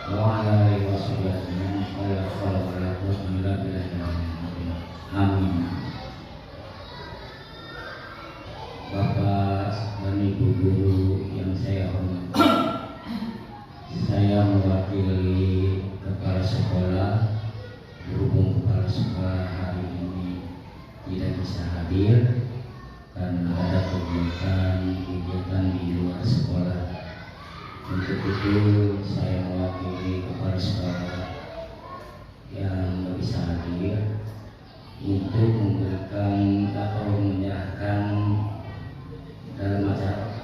wa ala alihi wasahbihi amin. Bapak dan Ibu guru yang saya hormati, saya mewakili kepala sekolah, berhubung kepala sekolah hari ini tidak bisa hadir karena ada kegiatan di luar sekolah. Untuk itu saya mewakili kepala sekolah yang tidak bisa hadir untuk memberikan atau menyerahkan dalam acara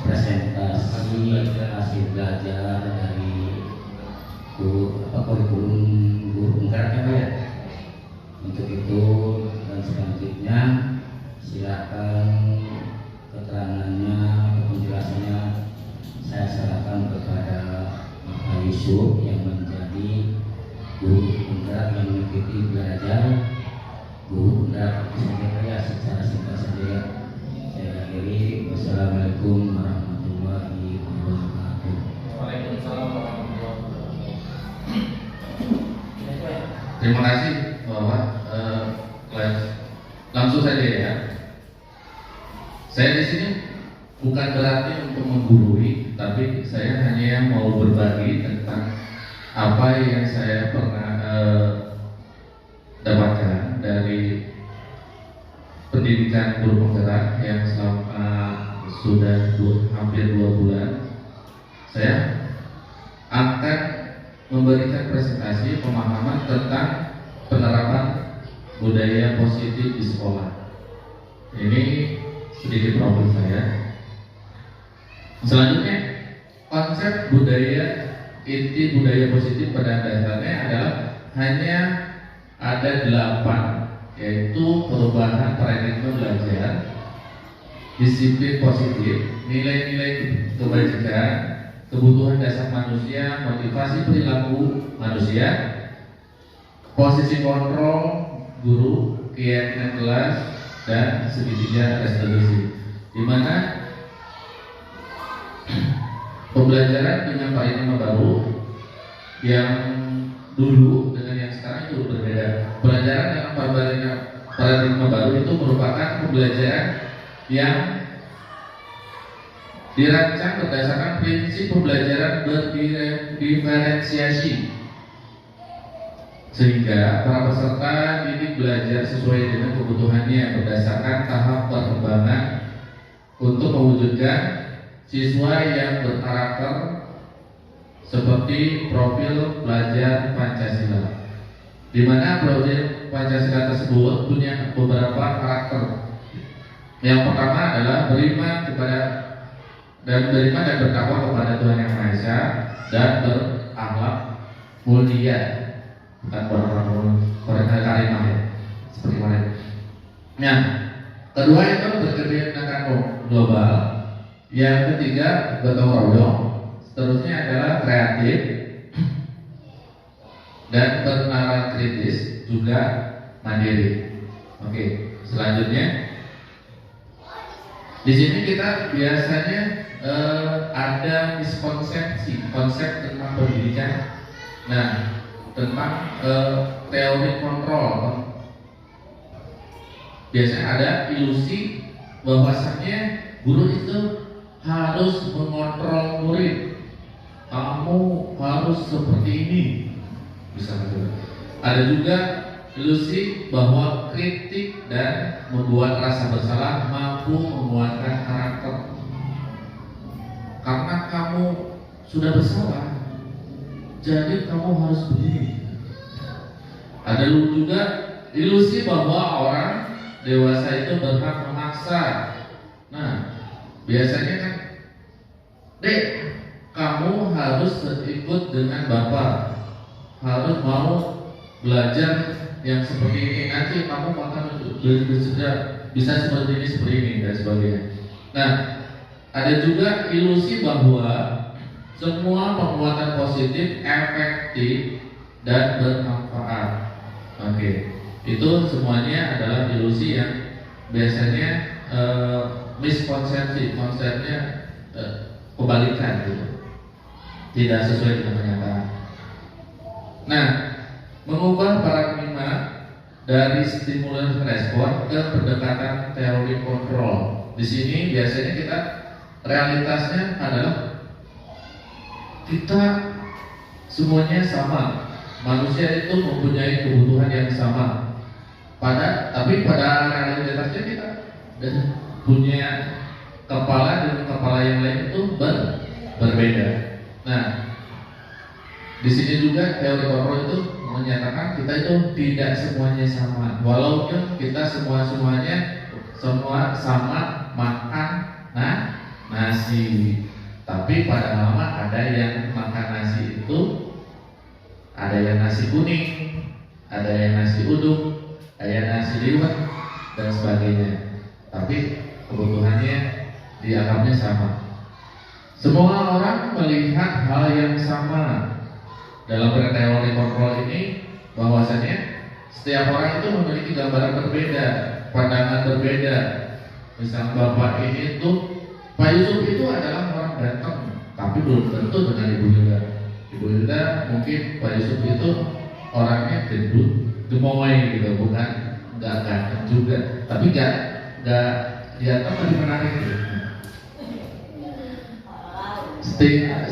presentasi hasil belajar dari kurikulum guru penggerak ya. Untuk itu dan selanjutnya silakan keterangannya atau penjelasannya saya serahkan kepada Bapak Yusuf yang menjadi guru penggerak yang mengikuti belajar guru penggerak saya secara singkat saja. Saya akhiri. Wassalamualaikum warahmatullahi wabarakatuh. Waalaikumsalam warahmatullahi wabarakatuh. Terima kasih Bapak. Langsung saja ya. Saya di sini bukan berarti untuk menggurui, tapi saya hanya mau berbagi tentang apa yang saya pernah dapatkan dari pendidikan guru penggerak yang selama sudah hampir 2 bulan. Saya akan memberikan presentasi pemahaman tentang penerapan budaya positif di sekolah. Ini sedikit profil saya. Selanjutnya, konsep budaya, inti budaya positif pada dasarnya adalah hanya ada 8, yaitu perubahan paradigma belajar, disiplin positif, nilai-nilai kebajikan, kebutuhan dasar manusia, motivasi perilaku manusia, posisi kontrol guru, keyakinan kelas, dan segitiga restitusi, di mana pembelajaran dengan paradigma baru yang dulu dengan yang sekarang itu berbeda. Pembelajaran dengan paradigma baru itu merupakan pembelajaran yang dirancang berdasarkan prinsip pembelajaran berdiferensiasi, sehingga para peserta didik belajar sesuai dengan kebutuhannya berdasarkan tahap perkembangan untuk mewujudkan siswa yang berkarakter seperti profil pelajar Pancasila, di mana profil Pancasila tersebut punya beberapa karakter. Yang pertama adalah beriman dan bertakwa kepada Tuhan Yang Maha Esa dan berakhlak mulia, bukan orang karimah ya, seperti kemarin. Nah, kedua itu berkebinekaan global. Yang ketiga gotong royong. Seterusnya adalah kreatif dan bernalar kritis, juga mandiri. Oke, selanjutnya di sini kita biasanya ada miskonsepsi konsep tentang pendidikan. Nah, tentang teori kontrol, biasanya ada ilusi bahwasannya guru itu harus mengontrol murid. Kamu harus seperti ini, bisa ada juga ilusi bahwa kritik dan membuat rasa bersalah mampu menguatkan karakter. Karena kamu sudah bersalah, jadi kamu harus begini. Ada juga ilusi bahwa orang dewasa itu berhak memaksa. Nah, biasanya kan, Dek, kamu harus ikut dengan Bapak, harus mau belajar yang seperti ini, nanti kamu akan bisa seperti ini dan sebagainya. Nah, ada juga ilusi bahwa semua penguatan positif efektif dan bermanfaat. Oke, itu semuanya adalah ilusi yang biasanya miskonsepsi konsepnya kebalikan gitu, tidak sesuai dengan kenyataan. Nah, mengubah paradigma dari stimulus respon ke pendekatan teori kontrol. Di sini biasanya kita realitasnya adalah kita semuanya sama. Manusia itu mempunyai kebutuhan yang sama. Tapi pada realitasnya kita punya kepala dengan kepala yang lain itu berbeda. Nah, di sini juga teori kontrol itu menyatakan kita itu tidak semuanya sama. Walaupun kita semua sama makan nasi, tapi pada lama ada yang makan nasi itu ada yang nasi kuning, ada yang nasi uduk, ada yang nasi liwet dan sebagainya. Tapi kebutuhannya dianggapnya sama. Semua orang melihat hal yang sama. Dalam teori kontrol ini bahwasanya setiap orang itu memiliki gambaran berbeda, pandangan berbeda. Misalnya bapak ini tuh Pak Yusuf itu adalah orang ganteng, tapi belum tentu dengan Ibu Hilda. Ibu Hilda mungkin Pak Yusuf itu orangnya gendut, gemoy gitu, bukan nggak ganteng juga, tapi nggak dianggap lebih menarik gitu.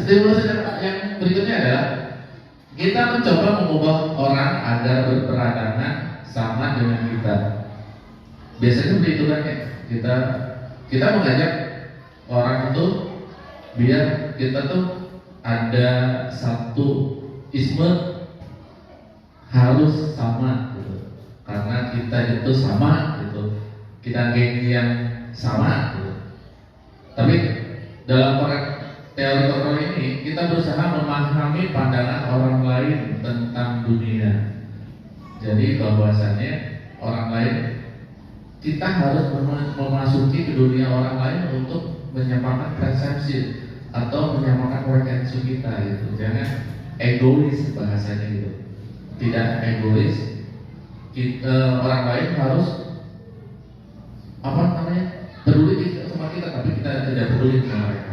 Stimulus yang berikutnya adalah kita mencoba mengubah orang agar berperadangan sama dengan kita. Biasanya begitu kan ya, kita mengajak orang itu biar kita tuh ada satu isme harus sama gitu. Karena kita itu sama gitu, kita geng yang sama gitu. Tapi dalam teori kontrol ini kita berusaha memahami pandangan orang lain tentang dunia. Jadi bahwasannya orang lain, kita harus memasuki ke dunia orang lain untuk menyamakan persepsi atau menyamakan frekuensi kita gitu. Jangan egois bahasanya gitu. Tidak egois. Orang lain harus peduli sama kita, tapi kita tidak peduli sama mereka.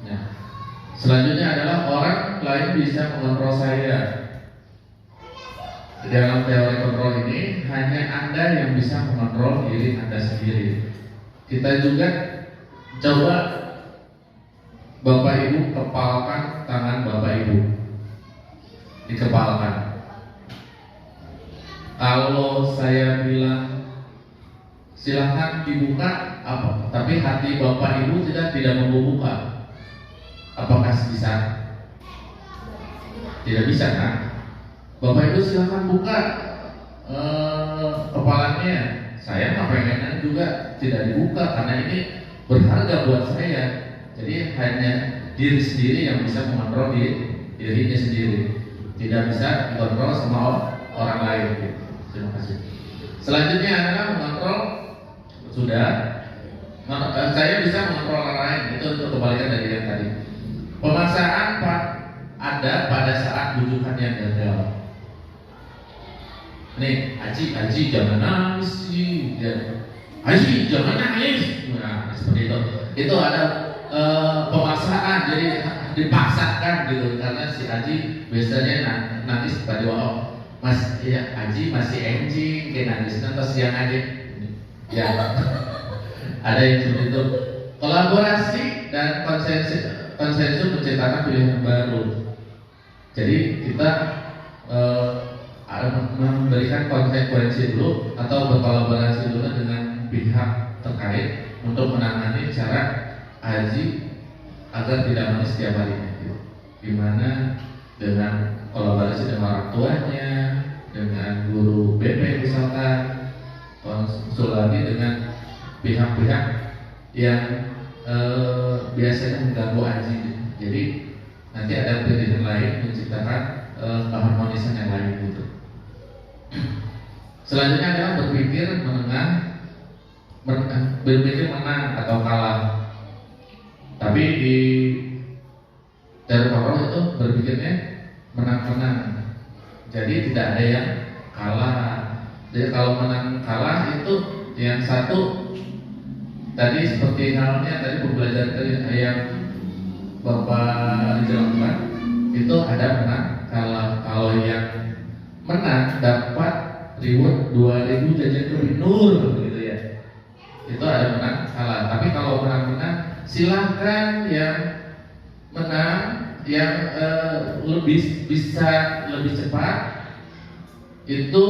Nah, selanjutnya adalah orang lain bisa mengontrol saya. Dalam teori kontrol ini hanya Anda yang bisa mengontrol diri Anda sendiri. Kita juga coba Bapak Ibu kepalkan tangan Bapak Ibu, dikepalkan. Kalau saya bilang silahkan dibuka, tapi hati Bapak Ibu tidak membuka, apakah bisa? Tidak bisa kan? Bapak Ibu silahkan buka kepalanya. Saya mah pengennya juga tidak dibuka karena ini berharga buat saya. Jadi hanya diri sendiri yang bisa mengontrol dirinya sendiri, tidak bisa dikontrol sama orang lain. Terima kasih. Selanjutnya adalah mengontrol. Saya bisa mengontrol orang lain. Itu untuk kebalikan dari yang tadi. Pemaksaan ada pada saat bujukan yang gagal. Nih, Haji jangan nangis sih. Haji jangan nangis. Nah, seperti itu. Itu ada pemaksaan, jadi dipaksakan gitu. Karena si Haji biasanya nangis pada waktu Mas, ya Haji masih enjing, kayak nangis terus siang aja. Ya, ada yang seperti itu. Kolaborasi dan konsensus menciptakan pilihan baru. Jadi kita memberikan konsekuensi dulu atau berkolaborasi dulu dengan pihak terkait untuk menangani cara Haji agar tidak nangis setiap harinya. Gimana dengan kolaborasi dengan orang tuanya, dengan guru BP misalkan, konsultasi dengan pihak-pihak yang biasanya mengganggu Haji. Jadi nanti ada pilihan lain menciptakan keharmonisan yang lain gitu. Selanjutnya adalah berpikir menang atau kalah. Tapi di teori kontrol itu berpikirnya menang-menang. Jadi tidak ada yang kalah. Jadi kalau menang kalah itu yang satu tadi seperti halnya tadi pembelajaran tadi yang Bapak dijelaskan itu ada menang. Kalau yang menang dapat reward 2.000 jajan ke Nur gitu ya. Itu ada menang kalah. Tapi kalau menang-menang silahkan yang menang yang bisa lebih cepat itu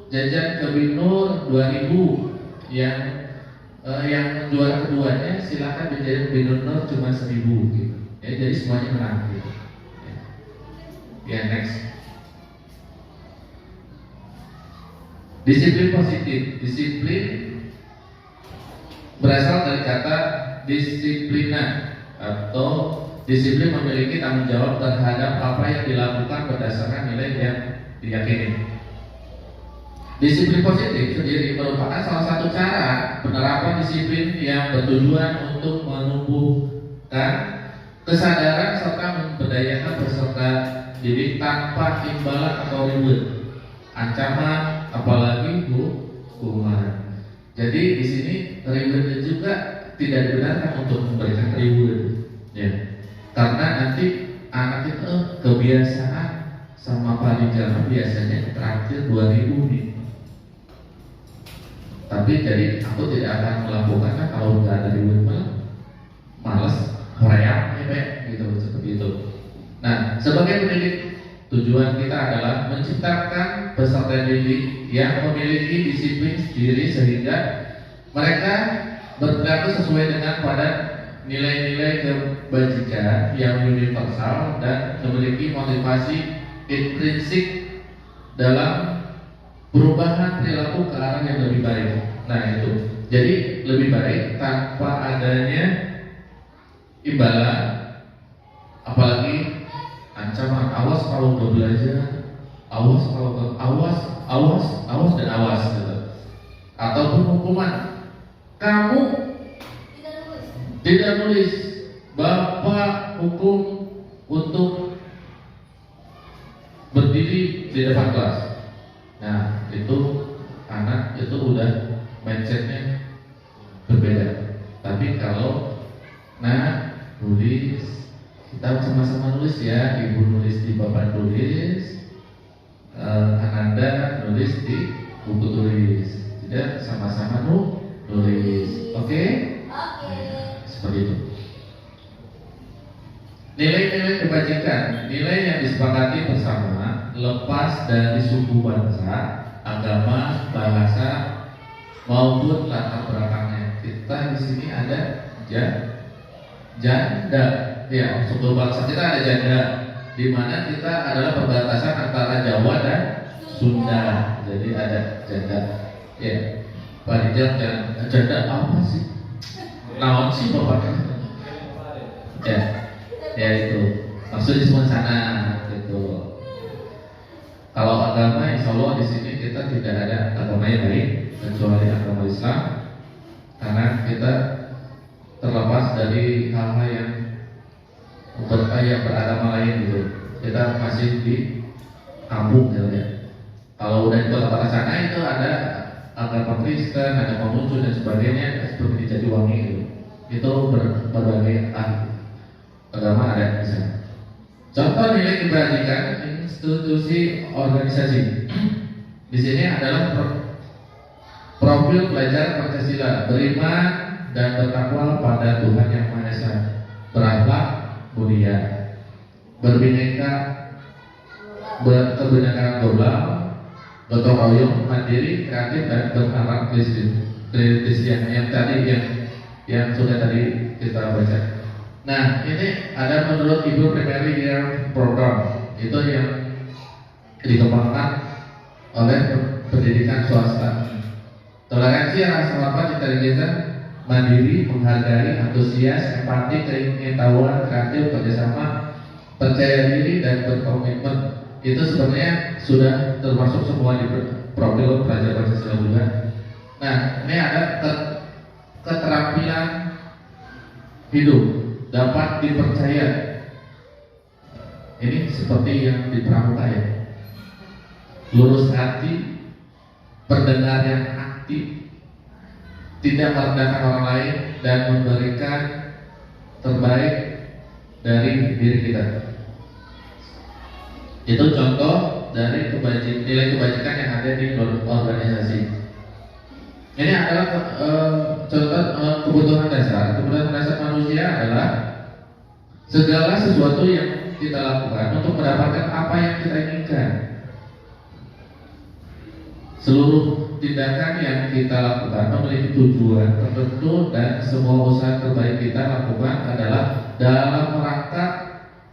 jajan ke Binur 2.000. Yang juara keduanya silahkan jajan Binur cuma 1.000 gitu. Ya, jadi semuanya menang gitu. Ya, next. Disiplin positif. Disiplin berasal dari kata disiplina atau disiplin memiliki tanggung jawab terhadap apa yang dilakukan berdasarkan nilai yang diyakini. Disiplin positif sendiri merupakan salah satu cara penerapan disiplin yang bertujuan untuk menumbuhkan kesadaran serta memberdayakan peserta didik tanpa imbalan atau reward, ancaman, apalagi hukuman. Jadi di sini reward juga tidak dibenarkan untuk memberikan reward, ya. Karena nanti anak itu kebiasaan sama pelajaran biasanya terakhir 2.000 nih. Tapi jadi aku tidak akan melakukan kalau nggak ada reward, males, hoream, gitu seperti itu. Nah, sebagai pendidik tujuan kita adalah menciptakan peserta didik yang memiliki disiplin sendiri sehingga mereka berperilaku sesuai dengan pada nilai-nilai kebajikan yang universal dan memiliki motivasi intrinsik dalam perubahan perilaku ke arah yang lebih baik. Nah itu, jadi lebih baik tanpa adanya imbalan, apalagi ancaman awas kalau nggak belajar, awas kalau awas dan awas gitu. Ataupun hukuman, kamu tidak nulis, bapak hukum untuk berdiri di depan kelas. Nah itu anak itu udah mindsetnya berbeda. Tapi kalau nulis, kita sama-sama nulis ya, ibu nulis di bapak tulis, Ananda nulis di buku tulis, tidak sama-sama nulis, oke? Seperti itu. Nilai-nilai kebajikan, nilai yang disepakati bersama, lepas dari suku bangsa, agama, bahasa maupun latar belakangnya. Kita di sini ada janda, ya suku bangsa kita ada janda, di mana kita adalah perbatasan antara Jawa dan Sunda. Jadi ada janda, ya. Pak Rijal, janda apa sih? Naon sih bapaknya? Ya itu maksudnya semua sana gitu. Kalau agama, insya Allah di sini kita tidak ada agama yang lain kecuali agama Islam, karena kita terlepas dari hal-hal yang beragama lain gitu. Kita masih di kampung gitu ya. Kalau udah di kota sana itu ada agama Kristen, ada Konghucu dan sebagainya seperti di Jatiwangi gitu. Itu berbagai agama ada di sana. Contoh nilai kebajikan institusi organisasi. Di sini adalah profil pelajar Pancasila, beriman dan bertakwa pada Tuhan Yang Maha Esa, berakhlak mulia, berbineka, berkebinekaan global, gotong royong, mandiri, kreatif dan berharap kritis yang tadi yang sudah tadi kita baca. Nah ini ada menurut Ibu Primary Year Program, itu yang dikembangkan oleh pendidikan swasta. Toleransi, rasa lapar, intelijen, mandiri, menghargai, antusias, empati, keingintahuan, kreatif, kerjasama, percaya diri dan berkomitmen. Itu sebenarnya sudah termasuk semua di profil pelajar Pancasila juga. Nah ini ada keterampilan hidup, dapat dipercaya. Ini seperti yang di pramuka ya. Lurus hati, pendengar yang aktif, tidak merendahkan orang lain dan memberikan terbaik dari diri kita. Itu contoh dari nilai kebajikan yang ada di organisasi. Ini adalah contoh kebutuhan dasar. Kebutuhan dasar manusia adalah segala sesuatu yang kita lakukan untuk mendapatkan apa yang kita inginkan. Seluruh tindakan yang kita lakukan memiliki tujuan tertentu dan semua usaha terbaik kita lakukan adalah dalam rangka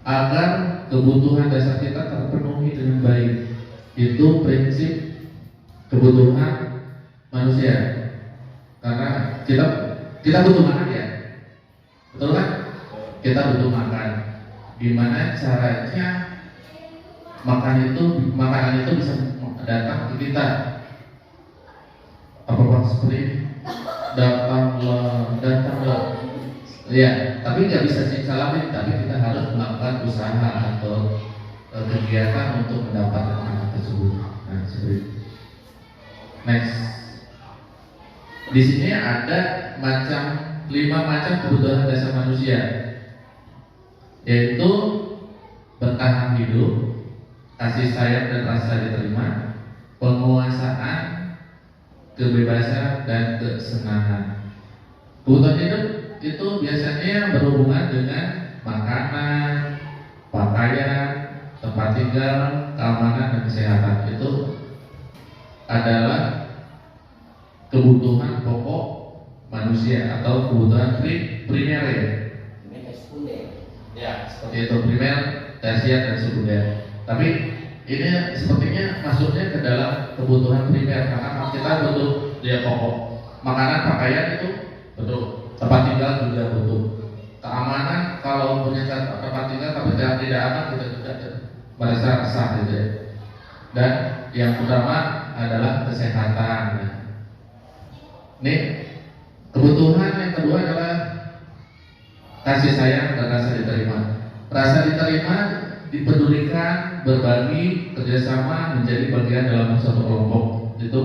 agar kebutuhan dasar kita terpenuhi dengan baik. Itu prinsip kebutuhan manusia. Karena kita butuh makan ya, betul kan? Kita butuh makan. Gimana caranya makanan itu bisa datang ke kita? Apakah seperti datanglah, ya, tapi nggak bisa salamin. Tapi kita harus melakukan usaha atau kegiatan untuk mendapatkan makanan tersebut. Nah, seperti itu. Next, di sini ada 5 macam kebutuhan dasar manusia, yaitu bertahan hidup, kasih sayang dan rasa diterima, penguasaan, kebebasan dan kesenangan. Kebutuhan hidup itu biasanya berhubungan dengan makanan, pakaian, tempat tinggal, keamanan dan kesehatan. Itu adalah kebutuhan pokok manusia atau kebutuhan primer ya. Ya, seperti itu, primer, tersier dan sekunder. Tapi ini sepertinya masuknya ke dalam kebutuhan primer karena kita butuh dia pokok. Makanan, pakaian itu butuh, tempat tinggal juga butuh. Keamanan, kalau punya tempat tinggal tapi tidak aman, kita juga merasa resah gitu ya. Dan yang utama adalah kesehatan. Ini kebutuhan yang kedua adalah kasih sayang dan rasa diterima. Rasa diterima, dipedulikan, berbagi, kerjasama, menjadi bagian dalam suatu kelompok. Itu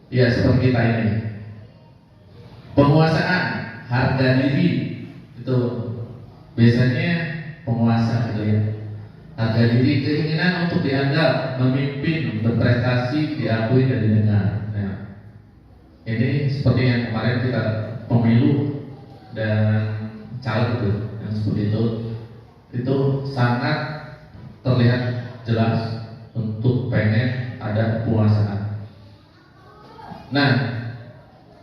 ya seperti kita ini. Penguasaan, harga diri, itu biasanya penguasa gitu ya. Harga diri, keinginan untuk dianggap, memimpin, berprestasi, diakui dan didengar. Nah, ini seperti yang kemarin kita pemilu dan caleg itu, yang seperti itu sangat terlihat jelas untuk pengen ada penguasaan. Nah,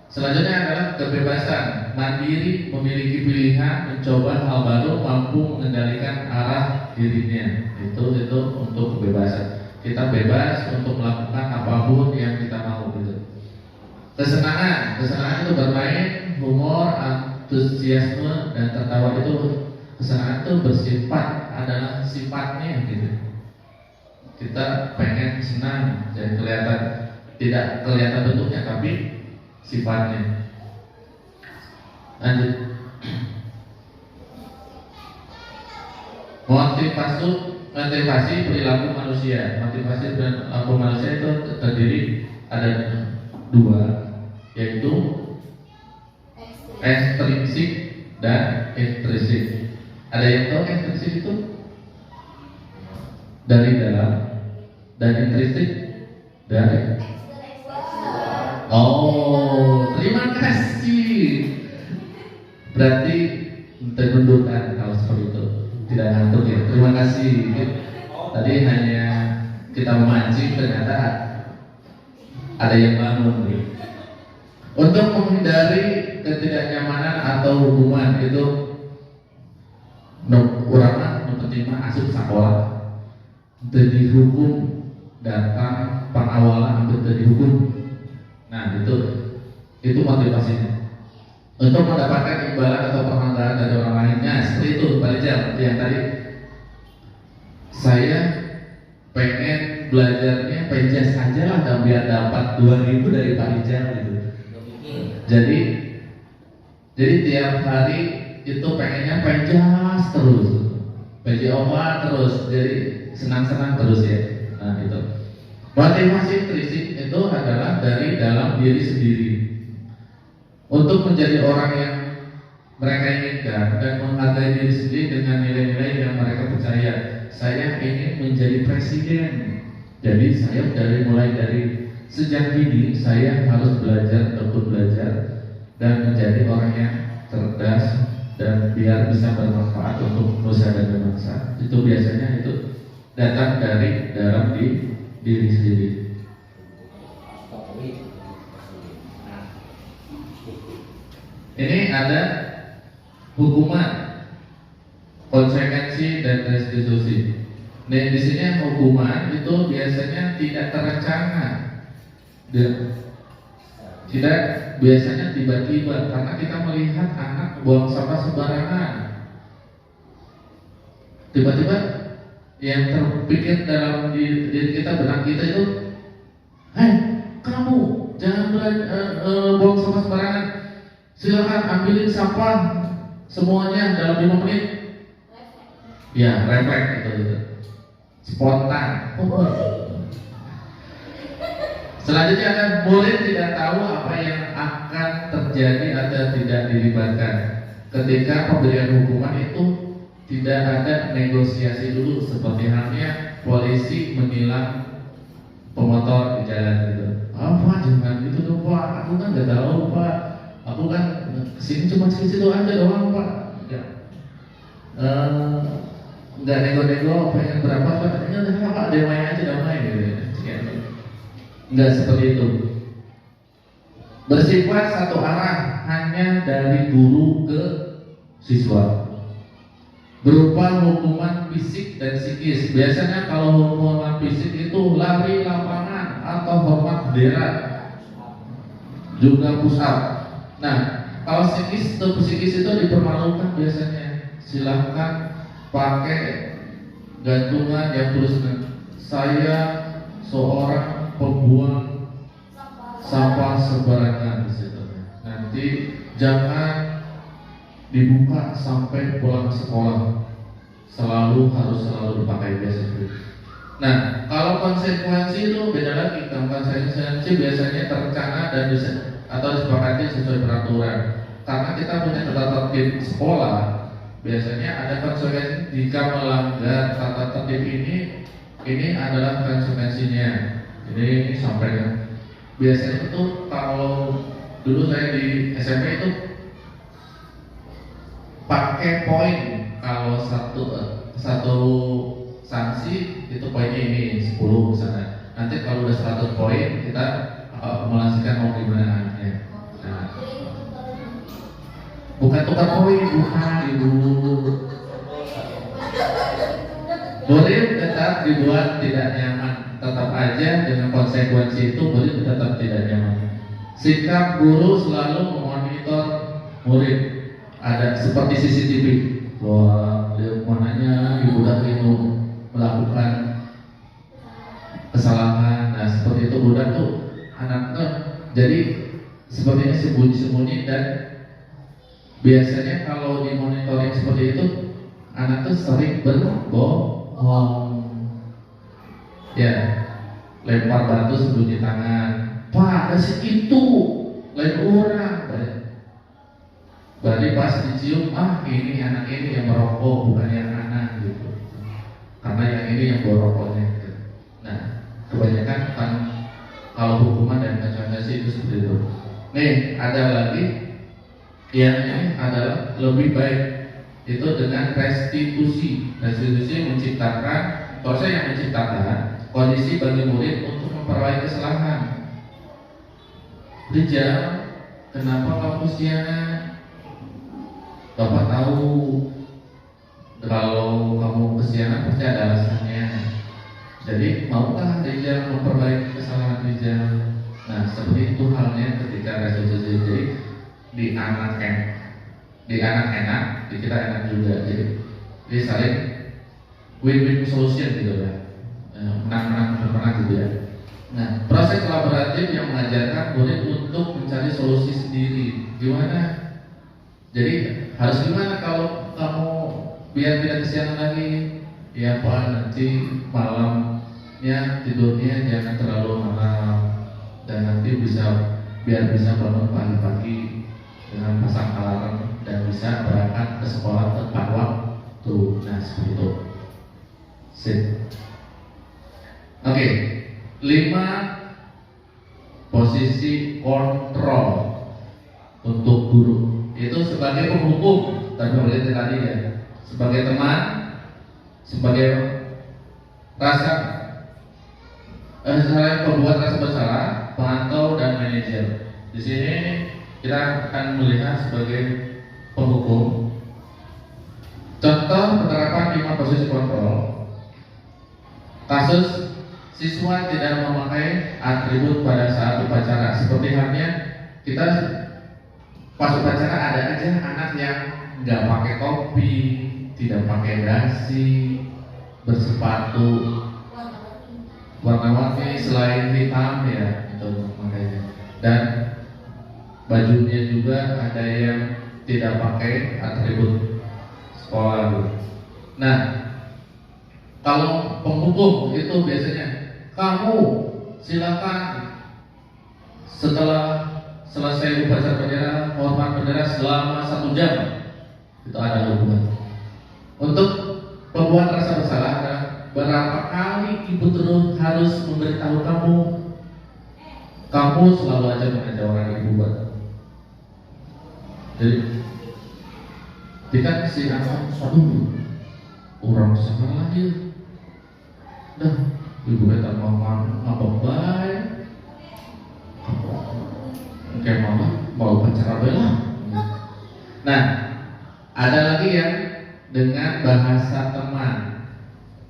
selanjutnya adalah kebebasan, mandiri, memiliki pilihan, mencoba hal baru, mampu mengendalikan arah dirinya. Itu untuk kebebasan. Kita bebas untuk melakukan apapun yang kita mau gitu. Kesenangan itu bermain, humor, antusiasme dan tertawa. Itu kesenangan itu bersifat, adalah sifatnya gitu. Kita pengen senang, dan tidak kelihatan bentuknya tapi sifatnya. Lanjut. Motivasi perilaku manusia. Motivasi perilaku manusia itu terdiri ada 2, yaitu ekstrinsik dan intrinsik. Ada yang tahu ekstrinsik itu? Dari dalam, dan intrinsik dari. Oh, terima kasih. Berarti terundurkan kalau seperti itu, tidak ngantuk ya. Terima kasih. Tadi hanya kita memancing, ternyata ada yang bangun nih. Untuk menghindari ketidaknyamanan atau hubungan itu, urang mempertimbang asup sekolah, jadi hukum datang pengawalan hampir jadi hukum. Nah itu motivasinya. Untuk mendapatkan imbalan atau penghargaan dari orang lainnya, seperti itu Pak Rijal yang tadi. Saya pengen belajarnya penjas aja lah, dan biar dapat 2.000 dari Pak Rijal gitu. Jadi tiap hari itu pengennya penjas terus, PJOA terus, jadi senang-senang terus ya. Nah itu motivasi intrinsik itu adalah dari dalam diri sendiri. Untuk menjadi orang yang mereka inginkan dan menghargai diri sendiri dengan nilai-nilai yang mereka percaya. Saya ingin menjadi presiden. Jadi saya mulai dari sejak dini saya harus belajar, tekun belajar dan menjadi orang yang cerdas dan biar bisa bermanfaat untuk nusa dan bangsa. Itu biasanya itu datang dari dalam diri sendiri. Ini ada hukuman, konsekuensi dan restitusi. Nah, di sini hukuman itu biasanya tidak terencana, tidak biasanya tiba-tiba karena kita melihat anak buang sampah sembarangan. Tiba-tiba yang terpikir dalam diri kita, benak kita itu, hei kamu jangan buang sampah sembarangan. Silakan ambilin sampah semuanya dalam 5 menit. Ya, refleks itu. Spontan. Selanjutnya ada murid tidak tahu apa yang akan terjadi atau tidak dilibatkan. Ketika pemberian hukuman itu tidak ada negosiasi dulu, seperti halnya polisi menilang pemotor di jalan itu. Pak, jangan gitu dong Pak, aku kan nggak tahu Pak, aku kan kesini cuma situ aja doang Pak. Nggak nego-nego pengen berapa Pak, ya Pak damai aja damai gitu. Nggak seperti itu. Bersifat satu arah, hanya dari guru ke siswa. Berupa hukuman fisik dan psikis. Biasanya kalau hukuman fisik itu lari lapangan atau hormat bendera, juga push up. Nah, kalau psikis itu dipermalukan biasanya. Silahkan pakai gantungan yang tuliskan saya seorang pembuang sampah sembarangan di situ. Nanti jangan dibuka sampai pulang sekolah. Harus selalu dipakai biasanya. Nah, kalau konsekuensi itu beda lagi. Kalau konsekuensi biasanya terencana dan bisa atau disepakati sesuai peraturan. Karena kita punya tata tertib sekolah, biasanya ada konsekuensi jika melanggar tata tertib ini adalah konsekuensinya. Ini sampaikan. Biasanya itu kalau dulu saya di SMP itu pakai poin. Kalau satu sanksi itu poinnya ini 10 misalnya. Nanti kalau udah 100 poin kita melasikan mau gimana ya. Nah, bukan tukar poin, bukan ibu. Boleh tetap dibuat tidak nyaman, tetap aja dengan konsekuensi itu boleh tetap tidak nyaman. Sikap guru selalu memonitor murid, ada seperti CCTV. Wah, lihat mananya ibu budak itu melakukan kesalahan. Nah, seperti itu budak tuh anaknya jadi sepertinya sembunyi-sembunyi dan biasanya kalau dimonitoring seperti itu anak tuh sering berbohong. Ya, lempar batu sembunyi tangan. Pak, kasih itu lain orang. Berarti pas dicium, ini anak ini yang merokok bukan yang anak gitu. Karena yang ini yang bawa rokoknya gitu. Nah, kebanyakan kan kalau hukuman dan konsekuensi itu seperti itu. Nih, ada lagi yang ini adalah lebih baik, itu dengan restitusi. Restitusi menciptakan, proses yang menciptakan kondisi bagi murid untuk memperbaiki kesalahan. Rijal, kenapa kamu siangan? Bapak tahu kalau kamu kesiangan pasti ada alasannya. Jadi maukah Rijal memperbaiki kesalahan Rijal? Nah, seperti itu halnya ketika restitusi. Jadi di anak enak, di kita enak juga. Jadi saling win-win solution gitu ya. Menang-menang gitu ya. Nah, proses kolaboratif yang mengajarkan murid untuk mencari solusi sendiri. Gimana? Jadi harus gimana kalau kamu biar tidak kesiangan lagi? Ya Pak, nanti malamnya tidurnya jangan terlalu malam dan nanti biar bisa bangun pagi-pagi dengan pasang alarm dan bisa berangkat ke sekolah tepat waktu. Nah, seperti itu. Sip. Oke, 5 posisi kontrol untuk guru. Itu sebagai penghukum, tadi oleh tadi ya, sebagai teman, sebagai rasa pembuat rasa bersalah, pemantau dan manajer. Di sini kita akan melihat sebagai penghukum. Contoh penerapan 5 posisi kontrol. Kasus siswa tidak memakai atribut pada saat upacara. Seperti halnya kita pas upacara ada aja anak yang nggak pakai topi, tidak pakai dasi, bersepatu warna-warni selain hitam ya, itu makanya. Dan bajunya juga ada yang tidak pakai atribut sekolah. Nah, kalau penghukum itu biasanya kamu silakan setelah selesai upacara bendera, hormat bendera selama 1 jam. Itu ada hukuman. Untuk pembuat rasa bersalah, berapa kali ibu terus harus memberitahu kamu selalu aja mengajak orang ibu buat. Jadi dikasih apa? Orang sama lagi. Dah, ibu kita mau apa baik? Kayak mama mau pacar bela. Nah, ada lagi yang dengan bahasa teman.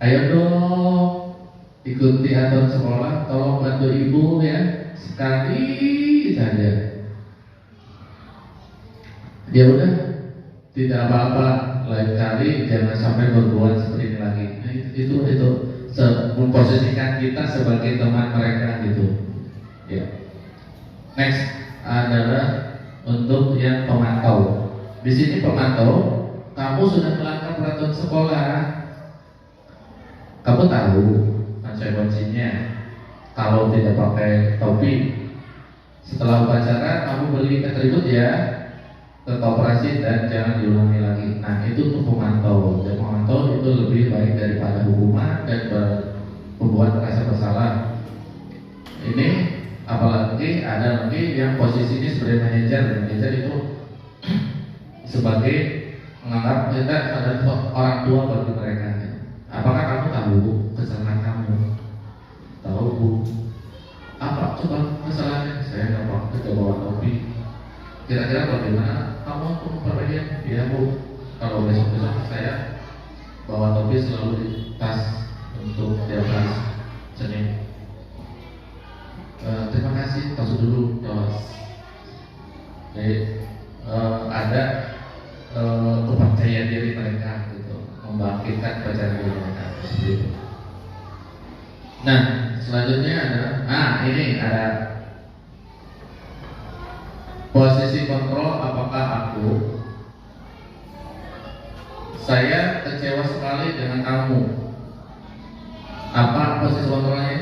Ayo dong, ikuti aturan sekolah, tolong bantu ibu ya, sekali saja. Ya udah, tidak apa-apa, lain kali jangan sampai berbuat seperti ini lagi. Nah, itu memposisikan kita sebagai teman mereka gitu. Ya. Next adalah untuk yang pemantau. Di sini pemantau, kamu sudah melanggar peraturan sekolah. Kamu tahu konsekuensinya kalau tidak pakai topi. Setelah upacara kamu beli atribut ya ke koperasi dan jangan diulangi lagi. Nah, itu untuk pemantau. Dan pemantau itu lebih baik daripada hukuman dan membuat rasa bersalah. Ini apalagi ada lagi yang posisinya sebagai manajer. Manajer itu sebagai menganggap kita adalah orang tua bagi mereka. Apakah kamu tahu kesalahan kamu? Tahu bu? Apa coba kesalahannya? Saya nggak pakai bawa topi. Kira-kira bagaimana kamu untuk memperbaikinya? Ya bu, kalau besok-besok saya bawa topi selalu di tas untuk tiap hari Senin. Terima kasih, tos dulu tos. Jadi ada kepercayaan diri mereka gitu, membangkitkan kepercayaan diri mereka seperti itu. Nah, selanjutnya adalah ini ada posisi kontrol. Apakah saya kecewa sekali dengan kamu. Apa posisi kontrolnya?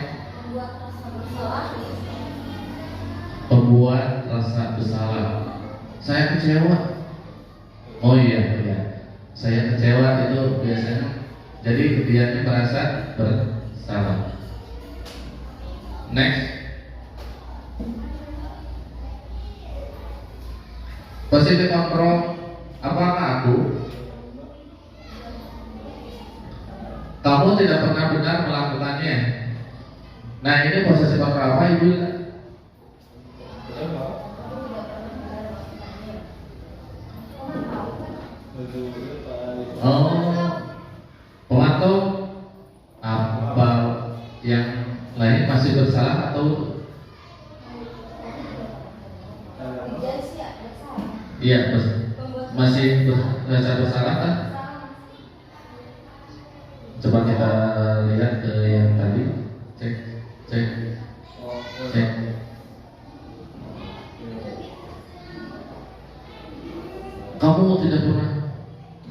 Pembuat rasa bersalah. Saya kecewa. Oh iya. Saya kecewa itu biasanya. Jadi dia merasa bersalah. Next. Posisi kontrol. Apakah kamu tidak pernah benar melakukannya? Nah, ini posisi kontrol apa ibu? Pemantau apa yang lain masih bersalah atau? Iya, masih bersalah kan? Coba kita lihat ke yang tadi. Cek. Kamu tidak pernah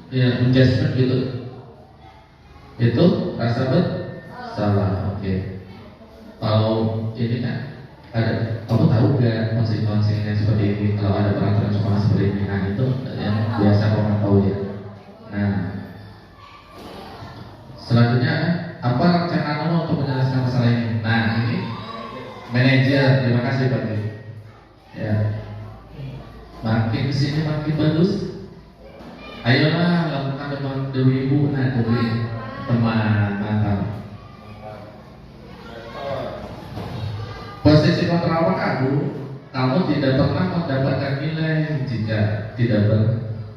menjudgment gitu. Itu rasa bersalah. Oke. Kalau ini kan Kamu tahu gak konsekuensinya seperti ini kalau ada peraturan sekolah seperti ini? Nah itu yang biasa kamu tahu ya. Nah selanjutnya apa rencanamu untuk menyelesaikan masalah ini? Nah ini manajer, terima kasih Pak. Ya, makin kesini makin bagus. Ayolah lakukan demi ibu, nah demi teman, mantap. Posisi kontra kamu tidak pernah mendapatkan nilai jika tidak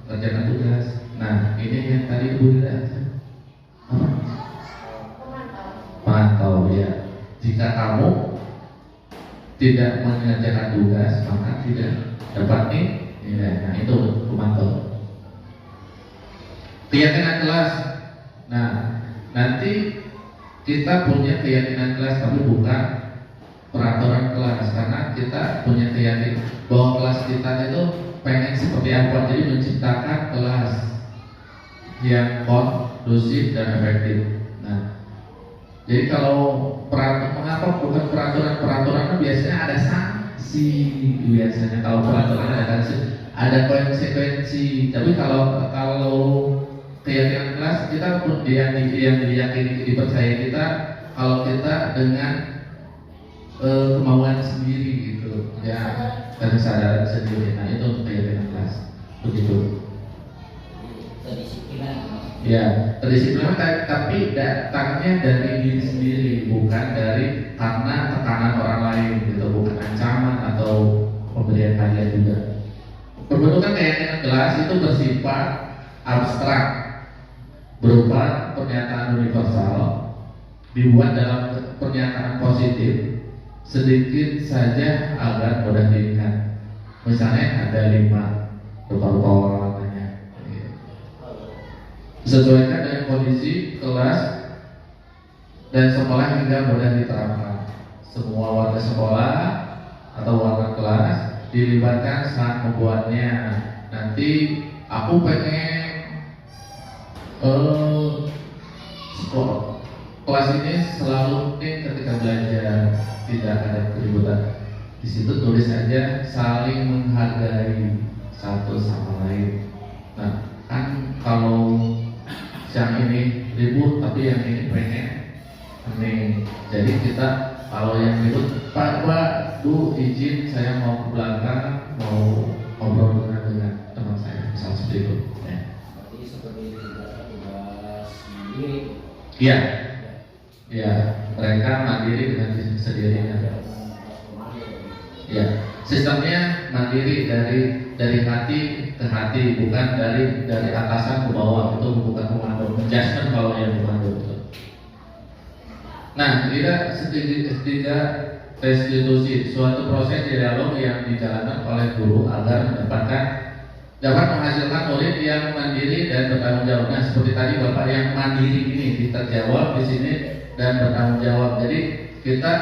mengerjakan tugas. Nah ini yang tadi ibu lihat. Pemantau ya. Jika kamu tidak mengerjakan tugas maka tidak dapat nilai. Nah itu pemantau. Keyakinan kelas. Nah nanti kita punya keyakinan kelas tapi bukan peraturan kelas, karena kita punya keyakinan bahwa kelas kita itu pengen seperti apa. Jadi menciptakan kelas yang kondusif dan efektif. Nah jadi kalau mengapa bukan peraturan biasanya ada sanksi, biasanya kalau peraturan ada sanksi, ada konsekuensi. Tapi kalau keyakinan kelas kita pun yang diyakini dipercaya kita kalau kita dengan kemauan sendiri gitu ya, kesadaran sendiri. Nah itu untuk keyakinan kelas begitu. Ya, kedisiplinan tapi datangnya dari diri sendiri, bukan dari karena tekanan orang lain gitu, bukan ancaman atau pemberian hadiah juga. Pembentukan keyakinan kelas itu bersifat abstrak, berupa pernyataan universal, dibuat dalam pernyataan positif, sedikit saja agar mudah diingat. Misalnya ada 5 rupa-rupa warnanya. Sesuaikan dengan kondisi kelas dan sekolah hingga mudah diterapkan. Semua warga sekolah atau warga kelas dilibatkan saat membuatnya. Nanti aku pengen kelas ini selalu ketika belajar tidak ada keributan. Di situ tulis aja saling menghargai satu sama lain. Nah kan kalau yang ini ribut tapi yang ini pengen ini, jadi kita kalau yang ribut Pak Bu izin saya mau ke belakang mau ngobrol dengan teman saya misal seperti itu ya. Berarti seperti tugas mandiri. Iya ya, mereka mandiri dengan sendirinya ya. Sistemnya mandiri dari hati ke hati, bukan dari atasan ke bawah. Itu bukan komando, adjustment kalau yang komando itu. Nah, ketiga restitusi, suatu proses dialog yang dijalankan oleh guru agar dapat menghasilkan murid yang mandiri dan bertanggung jawab. Nah, seperti tadi Bapak yang mandiri ini terjawab di sini dan bertanggung jawab. Jadi kita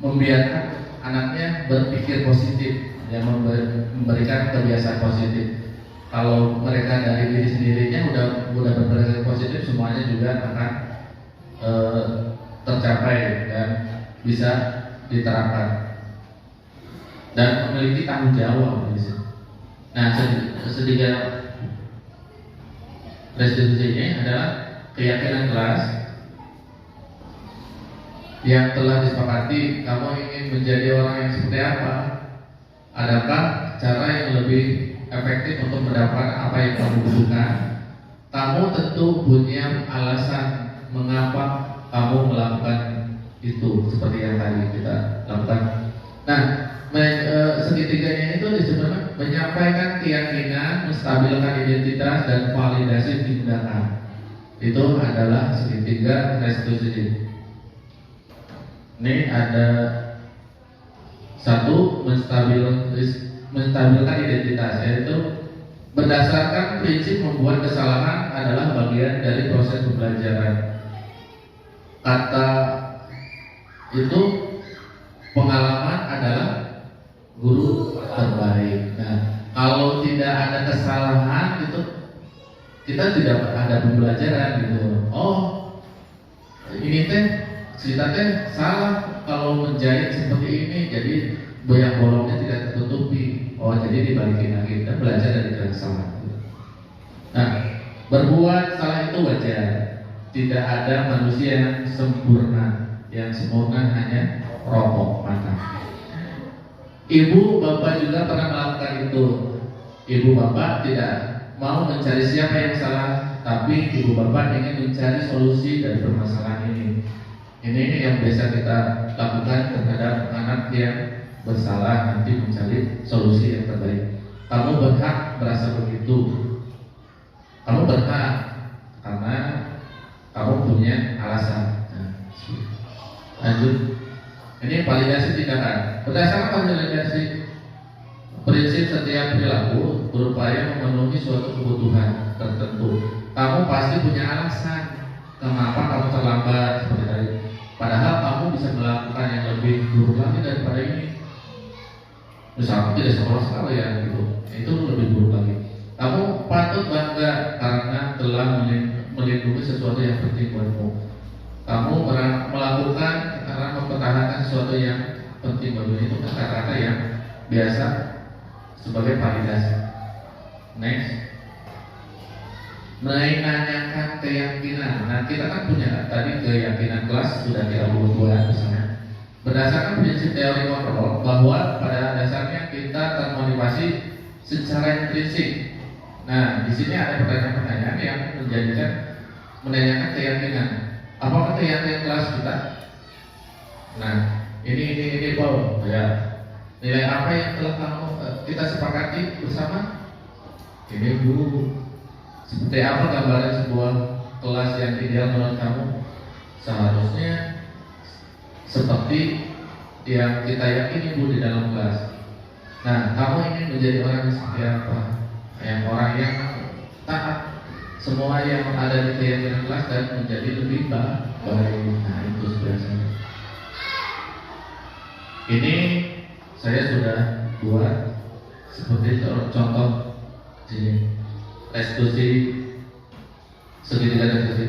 membiarkan anaknya berpikir positif, yang memberikan kebiasaan positif. Kalau mereka dari diri sendirinya udah berpikir positif, semuanya juga akan tercapai dan bisa diterapkan dan memiliki tanggung jawab di sini. Nah, ketiga restitusi ini adalah keyakinan kelas yang telah disepakati. Kamu ingin menjadi orang yang seperti apa? Adakah cara yang lebih efektif untuk mendapatkan apa yang kamu butuhkan? Kamu tentu punya alasan mengapa kamu melakukan itu, seperti yang tadi kita lakukan. Nah, segitiganya itu disebut menyampaikan keyakinan, menstabilkan identitas dan validasi tindakan. Itu adalah segitiga restitusi. Ini ada satu, menstabilkan identitas, yaitu berdasarkan prinsip membuat kesalahan adalah bagian dari proses pembelajaran. Kata itu pengalaman adalah guru terbaik. Nah, kalau tidak ada kesalahan itu kita tidak ada pembelajaran gitu. Oh, ini teh kita teh salah kalau menjahit seperti ini, jadi yang bolongnya tidak tertutupi. Oh, jadi dibalikin lagi, kita belajar dari kesalahan. Nah, berbuat salah itu wajar. Tidak ada manusia yang sempurna. Yang sempurna hanya rokok mata. Ibu bapak juga pernah melakukan itu. Ibu bapak tidak mau mencari siapa yang salah, tapi ibu bapak ingin mencari solusi dari permasalahan ini. Ini yang biasa kita lakukan terhadap anak yang bersalah, nanti mencari solusi yang terbaik. Kamu berhak merasa begitu. Kamu berhak karena kamu punya alasan. Lanjut. Ini validasi tindakan. Berdasarkan validasi, prinsip setiap perilaku berupaya memenuhi suatu kebutuhan tertentu. Kamu pasti punya alasan kenapa kamu terlambat seperti tadi. Padahal kamu bisa melakukan yang lebih buruk lagi daripada ini. Misalnya tidak sekolah sekalian gitu, itu lebih buruk lagi. Kamu patut bangga karena telah melindungi sesuatu yang penting buatmu. Kamu melakukan karena mempertahankan sesuatu yang penting buatmu. Itu kata-kata yang biasa sebagai validasi. Next, menanyakan keyakinan. Nah, kita kan punya tadi keyakinan kelas sudah 32 misalnya. Berdasarkan prinsip teori kontrol bahwa pada dasarnya kita termotivasi secara intrinsik. Nah, di sini ada pertanyaan-pertanyaan yang menanyakan keyakinan. Apakah keyakinan kelas kita? Nah, ini Paul, ya. Nilai apa yang telah kita sepakati bersama? Ini dulu. Seperti apa gambaran sebuah kelas yang ideal menurut kamu? Seharusnya seperti yang kita yakini Bu di dalam kelas. Nah, kamu ingin menjadi orang yang seperti apa? Yang orang yang taat semua yang ada di keyakinan kelas dan menjadi lebih baik. Nah, itu biasanya. Ini saya sudah buat seperti contoh di restitusi segitiga restitusi.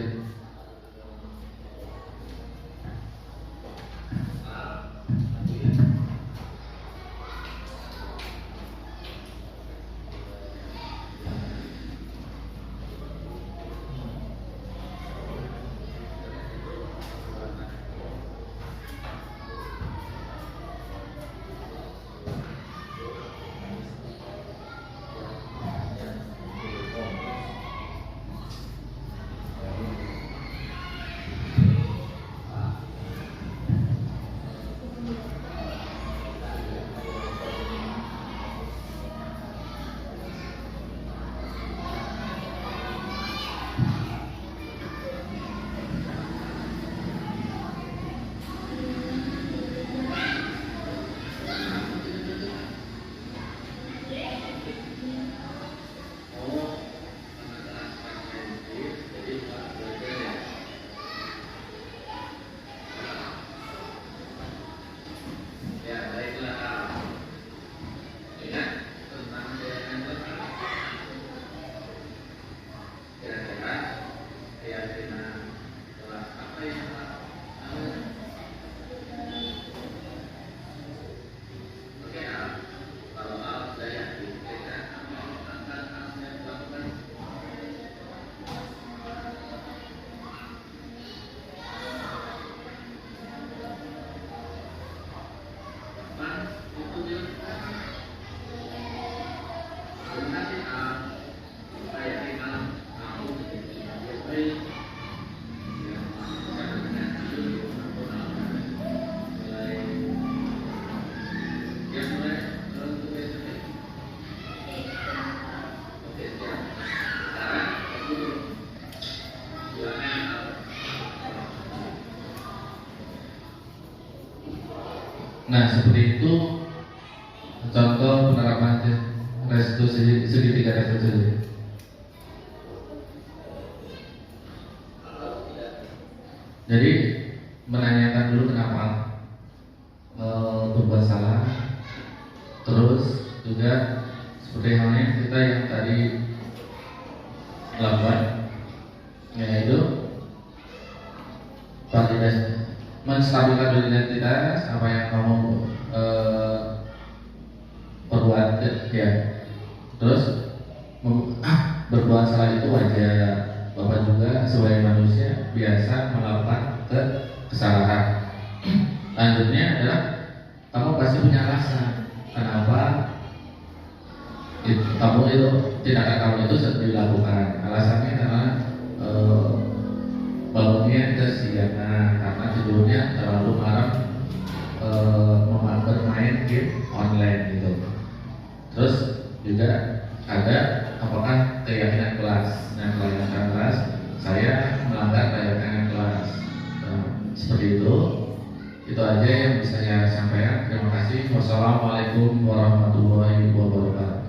Nah, seperti itu contoh penerapan restitusi segitiga restitusi. Jadi menanyakan dulu kenapa berbuat salah, terus juga seperti halnya kita yang tadi lakukan, yaitu validasi menstabilkan identitas apa yang kamu perbuat ya. Terus berbuat salah itu wajar. Bapak juga sebagai manusia biasa melakukan kesalahan. Lanjutnya adalah kamu pasti punya alasan kenapa kamu itu tindakan kamu itu dilakukan. Alasannya adalah bangunnya kesiangan karena tidurnya terlalu malam, bermain game online gitu. Terus juga ada apakah keyakinan kelas. Nah, keyakinan kelas saya melanggar keyakinan kelas. Seperti itu aja yang bisa saya sampaikan. Terima kasih. Wassalamualaikum warahmatullahi wabarakatuh.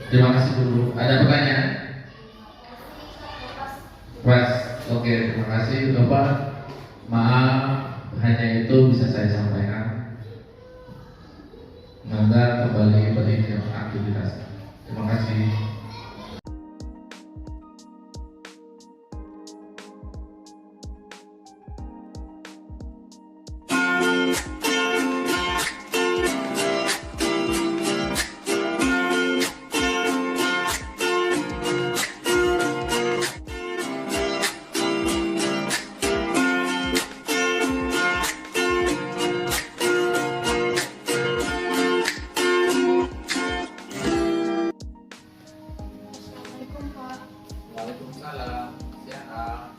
Terima kasih guru. Ada pertanyaan? Pas. Oke, terima kasih Bapak. Maaf, hanya itu bisa saya sampaikan. Mangga kembali beraktivitas. Terima kasih. Waalaikumsalam. Siap.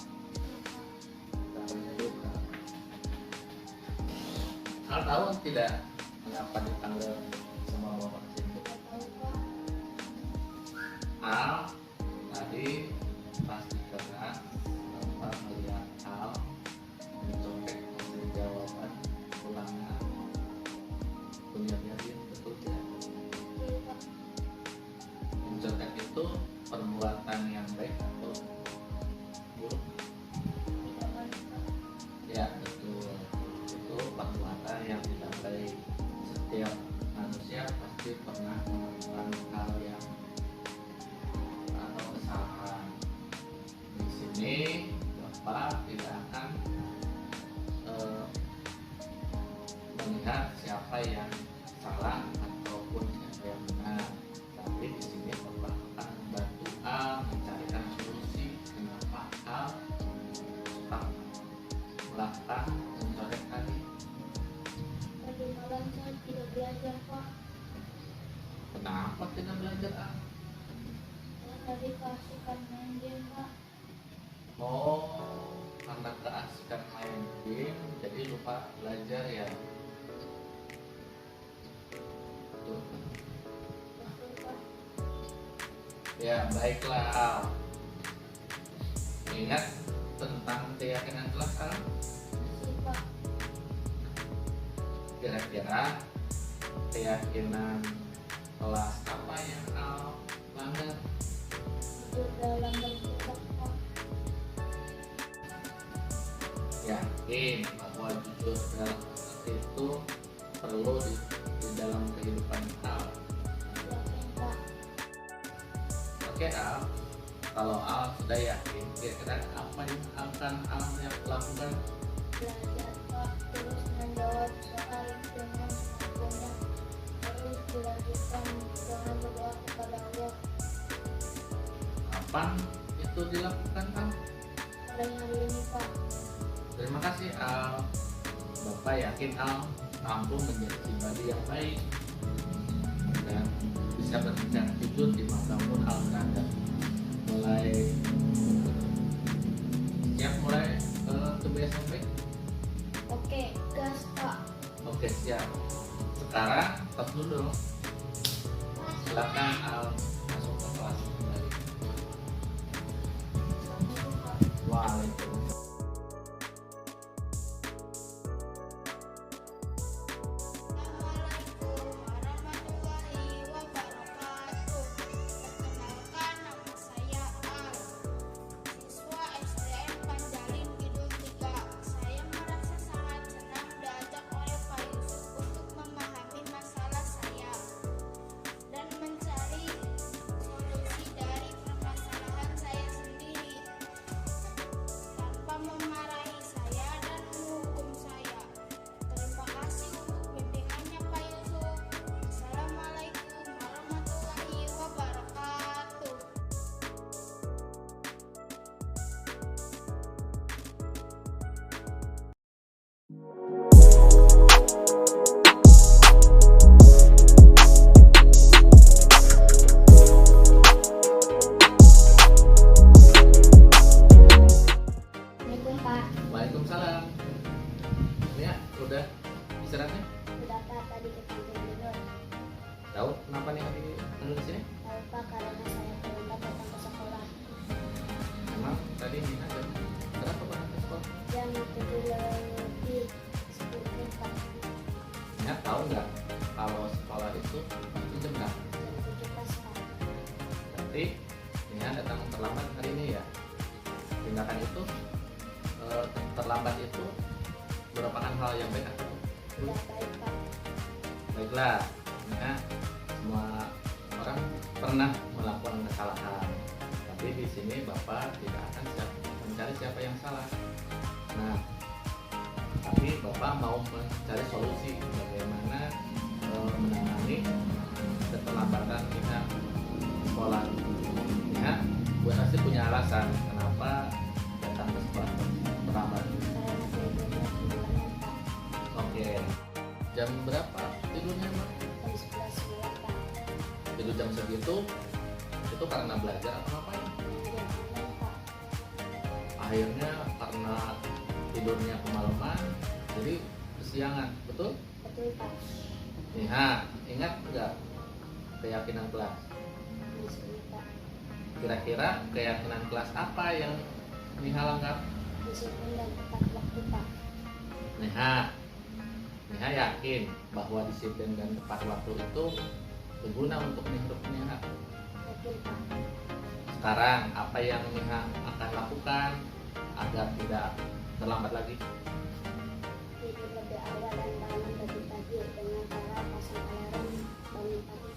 Al tahu tidak mengapa dipanggil sama Bapak sini? Al tadi pasti karena Bapak melihat Al mencontek hasil jawaban ulangan kuliahnya dia, betul tidak? Mencontek itu perbuatan yang baik atau buruk? Ya betul, itu perbuatan yang tidak baik. Setiap manusia pasti pernah melakukan hal yang atau kesalahan. Di sini Bapak tidak akan melihat siapa yang salah ataupun siapa yang benar, tapi di sini Bapak akan membantu Al mencarikan solusi kenapa Al suka melakukan mencoret tadi. Tadi malam saya tidak belajar, Pak. Kenapa tidak belajar Al? Saya tadi keasikan main game, Pak. Oh, karena keasikan main game jadi lupa belajar ya. Tuh. Betul, Pak. Ya baiklah Al. Ingat tentang keyakinan kelas Al. Masih, Pak. Kira-kira keyakinan kelas apa yang Al langgar? Itu dalam bertindak, Pak. Yakin bahwa jujur itu perlu di dalam kehidupan Al. Yakin, Pak. Oke Al, kalau Al sudah yakin, kira-kira apa yang akan Al lakukan? Belajar, Pak. Terus menjawab soal dengan semampunya. Terus dilanjutkan dengan berdoa kepada Allah. Kapan itu dilakukan Al? Pada hari ini, Pak. Terima kasih Al. Bapak yakin Al mampu menjadi pribadi yang baik dan bisa berbicara jujur dimanapun Al berada. Mulai siap mulai ke BSMP? Oke, gas, Pak. Oke siap. Sekarang tos dulu. Silakan Al masuk ke kelas kembali. Assalamualaikum, Pak. Waalaikumsalam. Assalamualaikum warahmatullahi wabarakatuh. Perkenalkan, nama saya Al, siswa SDN Panjalin Kidul 3. Saya merasa sangat senang diajak oleh Pak Yusuf untuk memahami masalah saya. terlambat itu merupakan hal yang baik atau Tidak baik, Pak. baiklah. Ya, semua orang pernah melakukan kesalahan, tapi di sini Bapak tidak akan mencari siapa yang salah. Nah, tapi Bapak mau mencari solusi bagaimana menangani keterlambatan kita sekolah. Ya, Bu pasti punya alasan kenapa datang ke sekolah terlambat. Karena tidurnya semalaman, Pak. Oke, jam berapa tidurnya, Mak? Jam 11 siang, Pak. Tidur jam segitu itu karena belajar atau ngapain? Kemudian online, Pak. Akhirnya karena tidurnya kemalaman jadi kesiangan, betul? Betul, Pak. Nah, ingat nggak keyakinan kelas? Disiplin, Pak. Kira-kira keyakinan kelas apa yang Niha anggap? Disiplin dan tepat waktu, Pak. Niha yakin bahwa disiplin dan tepat waktu itu berguna untuk hidup Niha. Yakin, Pak. Sekarang apa yang Niha akan lakukan agar tidak terlambat lagi? Tidur lebih awal dan bangun lebih pagi dengan cara pasang alarm bangun pagi.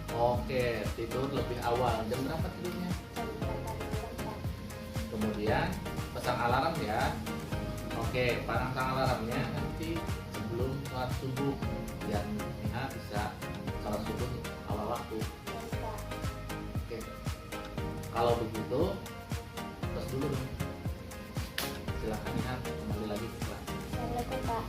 Oke, tidur lebih awal. Jam berapa tidurnya? Jam 8 malam, Pak. Kemudian pasang alarm ya. Oke, pasang alarmnya nanti sebelum sholat subuh biar Niha bisa sholat subuh awal waktu. Dan, Pak. Oke, kalau begitu terus dulu dong. Silakan Niha kembali lagi ke kelas. Assalamualaikum, Pak.